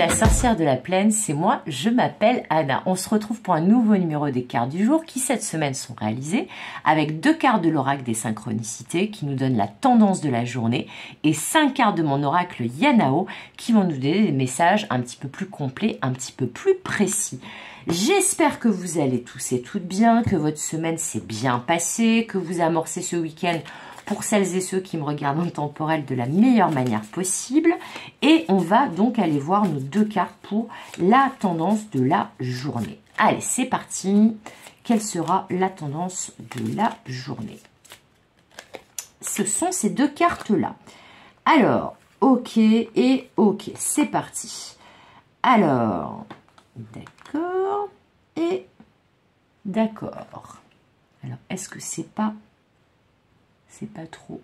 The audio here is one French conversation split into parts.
la sorcière de la plaine, c'est moi, je m'appelle Anna. On se retrouve pour un nouveau numéro des cartes du jour qui cette semaine sont réalisées avec 2 cartes de l'oracle des synchronicités qui nous donnent la tendance de la journée et 5 cartes de mon oracle Yanao qui vont nous donner des messages un petit peu plus complets, un petit peu plus précis. J'espère que vous allez tous et toutes bien, que votre semaine s'est bien passée, que vous amorcez ce week-end pour celles et ceux qui me regardent en temporel de la meilleure manière possible. Et on va donc aller voir nos 2 cartes pour la tendance de la journée. Allez, c'est parti. Quelle sera la tendance de la journée? Ce sont ces 2 cartes-là. Alors, ok et ok, c'est parti. Alors, d'accord et d'accord. Alors, est-ce que c'est pas trop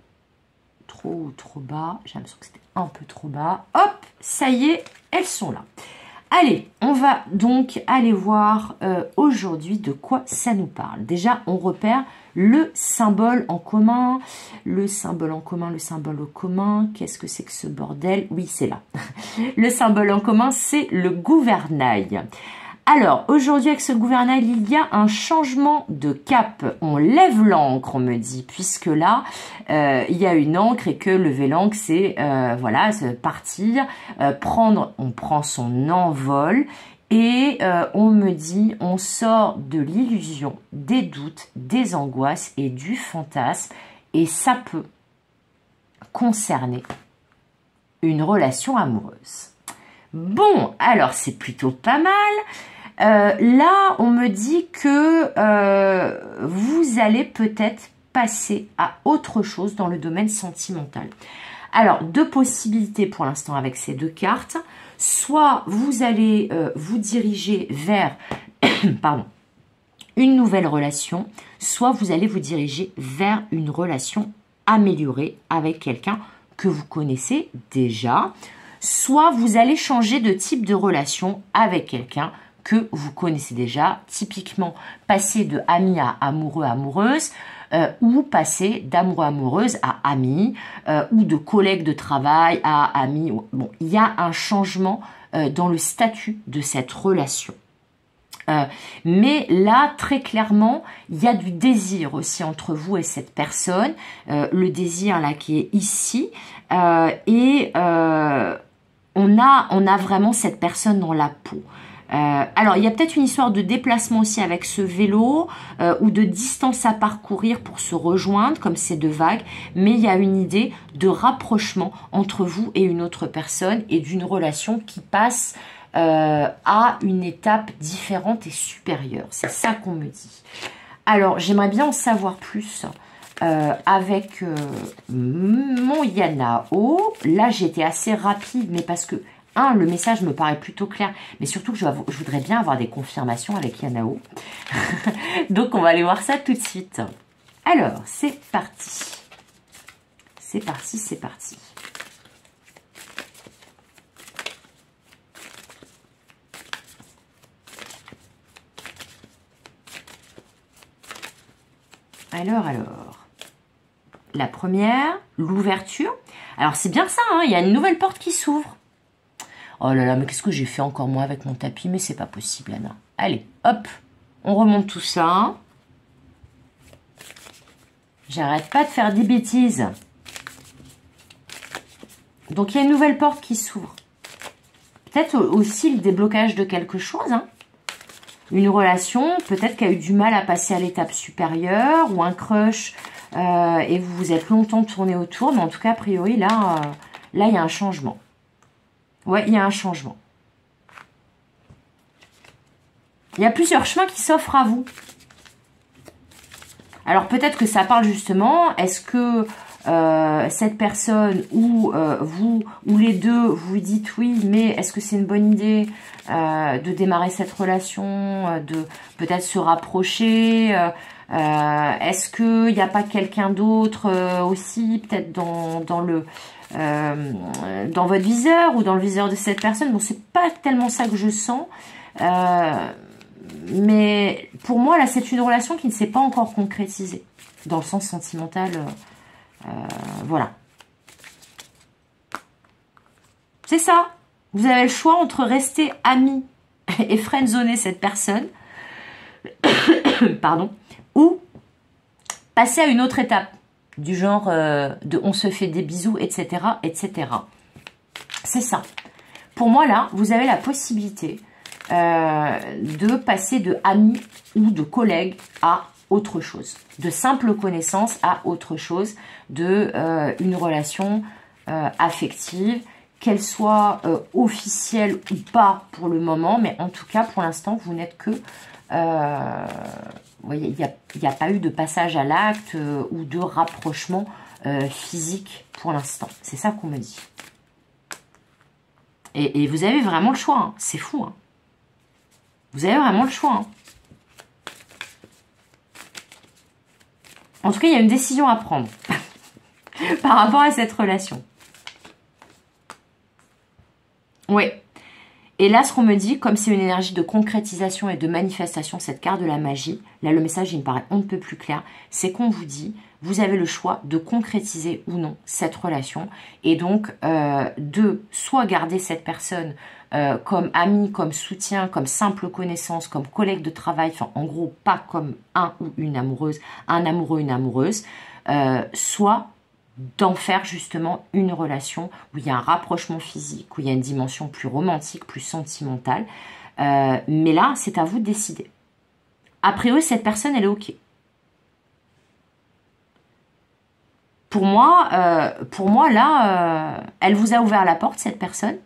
bas? J'ai l'impression que c'était un peu trop bas. Hop, ça y est, elles sont là. Allez, on va donc aller voir aujourd'hui de quoi ça nous parle. Déjà, on repère le symbole en commun. Le symbole en commun, qu'est-ce que c'est que ce bordel? Oui, c'est là. Le symbole en commun, c'est le gouvernail. Alors, aujourd'hui, avec ce gouvernail, il y a un changement de cap. On lève l'ancre, on me dit, puisque là, il y a une ancre et que lever l'ancre, c'est, voilà, partir, on prend son envol et on me dit, on sort de l'illusion, des doutes, des angoisses et du fantasme et ça peut concerner une relation amoureuse. Bon, alors c'est plutôt pas mal. Là, on me dit que vous allez peut-être passer à autre chose dans le domaine sentimental. Alors, 2 possibilités pour l'instant avec ces 2 cartes. Soit vous allez vous diriger vers pardon, une nouvelle relation, soit vous allez vous diriger vers une relation améliorée avec quelqu'un que vous connaissez déjà. Soit vous allez changer de type de relation avec quelqu'un que vous connaissez déjà, typiquement passer de ami à amoureux, amoureuse, ou passer d'amoureux, amoureuse à ami, ou de collègue de travail à ami. Bon, il y a un changement dans le statut de cette relation. Mais là, très clairement, il y a du désir aussi entre vous et cette personne. Le désir là qui est ici. On a vraiment cette personne dans la peau. Alors, il y a peut-être une histoire de déplacement aussi avec ce vélo ou de distance à parcourir pour se rejoindre, comme ces 2 vagues. Mais il y a une idée de rapprochement entre vous et une autre personne et d'une relation qui passe à une étape différente et supérieure. C'est ça qu'on me dit. Alors, j'aimerais bien en savoir plus avec mon Yanao. Là, j'étais assez rapide, mais parce que le message me paraît plutôt clair, mais surtout que je voudrais bien avoir des confirmations avec Yanao. Donc, on va aller voir ça tout de suite. Alors, c'est parti. C'est parti, c'est parti. Alors. La première, l'ouverture. Alors, c'est bien ça, hein, il y a une nouvelle porte qui s'ouvre. Oh là là, mais qu'est-ce que j'ai fait encore moi avec mon tapis? Mais c'est pas possible, Anna. Allez, hop, on remonte tout ça. J'arrête pas de faire des bêtises. Donc, il y a une nouvelle porte qui s'ouvre. Peut-être aussi le déblocage de quelque chose, hein. Une relation, peut-être qui a eu du mal à passer à l'étape supérieure, ou un crush, et vous vous êtes longtemps tourné autour. Mais en tout cas, a priori, là, il y a un changement. Ouais, il y a un changement. Il y a plusieurs chemins qui s'offrent à vous. Alors, peut-être que ça parle justement, est-ce que cette personne ou vous, ou les deux, vous dites oui, mais est-ce que c'est une bonne idée de démarrer cette relation, de peut-être se rapprocher est-ce qu'il n'y a pas quelqu'un d'autre aussi, peut-être dans votre viseur ou dans le viseur de cette personne? Bon, c'est pas tellement ça que je sens. Mais pour moi, là, c'est une relation qui ne s'est pas encore concrétisée. Dans le sens sentimental, voilà. C'est ça. Vous avez le choix entre rester ami et friendzoner cette personne, pardon, ou passer à une autre étape, du genre de on se fait des bisous, etc., etc. C'est ça. Pour moi, là, vous avez la possibilité de passer de ami ou de collègue à autre chose, de simple connaissance à autre chose, de une relation affective, qu'elle soit officielle ou pas pour le moment, mais en tout cas, pour l'instant, vous n'êtes que... vous voyez, il n'y a pas eu de passage à l'acte ou de rapprochement physique pour l'instant. C'est ça qu'on me dit. Et vous avez vraiment le choix, hein. C'est fou. Hein. Vous avez vraiment le choix. Hein. En tout cas, il y a une décision à prendre par rapport à cette relation. Oui. Et là, ce qu'on me dit, comme c'est une énergie de concrétisation et de manifestation, cette carte de la magie, là, le message, il me paraît on ne peut plus clair, c'est qu'on vous dit, vous avez le choix de concrétiser ou non cette relation et donc de soit garder cette personne comme ami, comme soutien, comme simple connaissance, comme collègue de travail, enfin, en gros, pas comme un ou une amoureuse, un amoureux, une amoureuse, soit d'en faire justement une relation où il y a un rapprochement physique, où il y a une dimension plus romantique, plus sentimentale. Mais là, c'est à vous de décider. A priori, cette personne, elle est OK. Pour moi, là, elle vous a ouvert la porte, cette personne.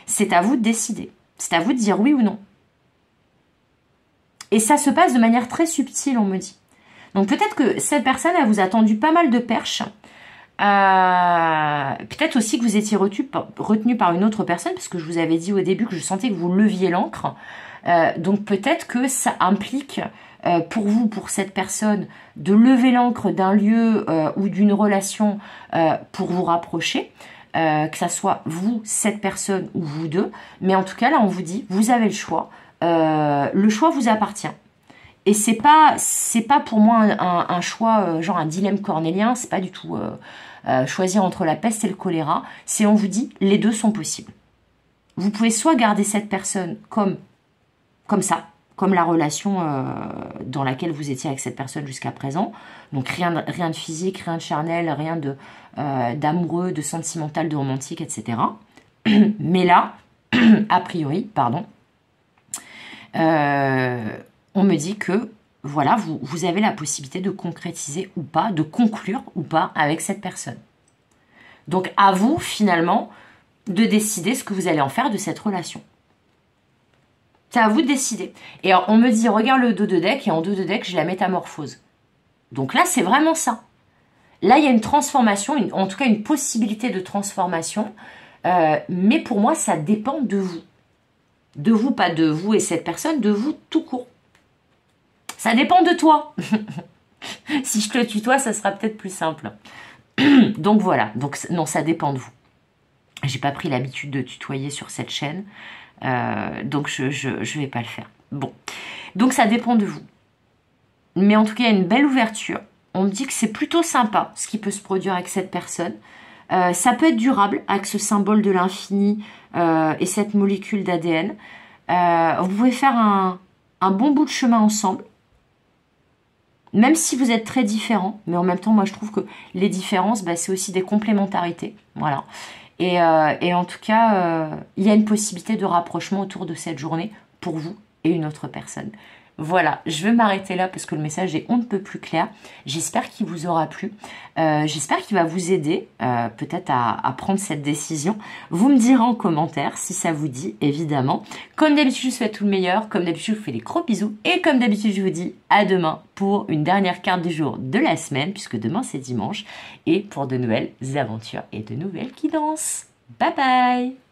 C'est à vous de décider. C'est à vous de dire oui ou non. Et ça se passe de manière très subtile, on me dit. Donc peut-être que cette personne, elle vous a tendu pas mal de perches. Peut-être aussi que vous étiez retenu par une autre personne, parce que je vous avais dit au début que je sentais que vous leviez l'ancre. Donc peut-être que ça implique pour vous, pour cette personne, de lever l'ancre d'un lieu ou d'une relation pour vous rapprocher. Que ça soit vous, cette personne ou vous deux. Mais en tout cas, là, on vous dit, vous avez le choix. Le choix vous appartient. Et c'est pas pour moi un choix, genre un dilemme cornélien, c'est pas du tout choisir entre la peste et le choléra, c'est on vous dit, les deux sont possibles. Vous pouvez soit garder cette personne comme ça, comme la relation dans laquelle vous étiez avec cette personne jusqu'à présent, donc rien de physique, rien de charnel, rien d'amoureux, de sentimental, de romantique, etc. Mais là, a priori, pardon, on me dit que, voilà, vous avez la possibilité de concrétiser ou pas, de conclure ou pas avec cette personne. Donc, à vous, finalement, de décider ce que vous allez en faire de cette relation. C'est à vous de décider. Et alors, on me dit, regarde le dos de deck, et en dos de deck, j'ai la métamorphose. Donc là, c'est vraiment ça. Là, il y a une transformation, en tout cas, une possibilité de transformation. Mais pour moi, ça dépend de vous. De vous, pas de vous et cette personne, de vous tout court. Ça dépend de toi. Si je te tutoie, ça sera peut-être plus simple. Donc voilà. Donc non, ça dépend de vous. J'ai pas pris l'habitude de tutoyer sur cette chaîne. Donc je vais pas le faire. Bon. Donc ça dépend de vous. Mais en tout cas, il y a une belle ouverture. On me dit que c'est plutôt sympa ce qui peut se produire avec cette personne. Ça peut être durable avec ce symbole de l'infini et cette molécule d'ADN. Vous pouvez faire un bon bout de chemin ensemble. Même si vous êtes très différents, mais en même temps, moi, je trouve que les différences, bah, c'est aussi des complémentarités. Voilà. Et en tout cas, il y a une possibilité de rapprochement autour de cette journée pour vous et une autre personne. Voilà, je vais m'arrêter là parce que le message est on ne peut plus clair. J'espère qu'il vous aura plu. J'espère qu'il va vous aider peut-être à prendre cette décision. Vous me direz en commentaire si ça vous dit, évidemment. Comme d'habitude, je vous souhaite tout le meilleur. Comme d'habitude, je vous fais des gros bisous. Et comme d'habitude, je vous dis à demain pour une dernière carte du jour de la semaine, puisque demain, c'est dimanche. Et pour de nouvelles aventures et de nouvelles guidances. Bye bye!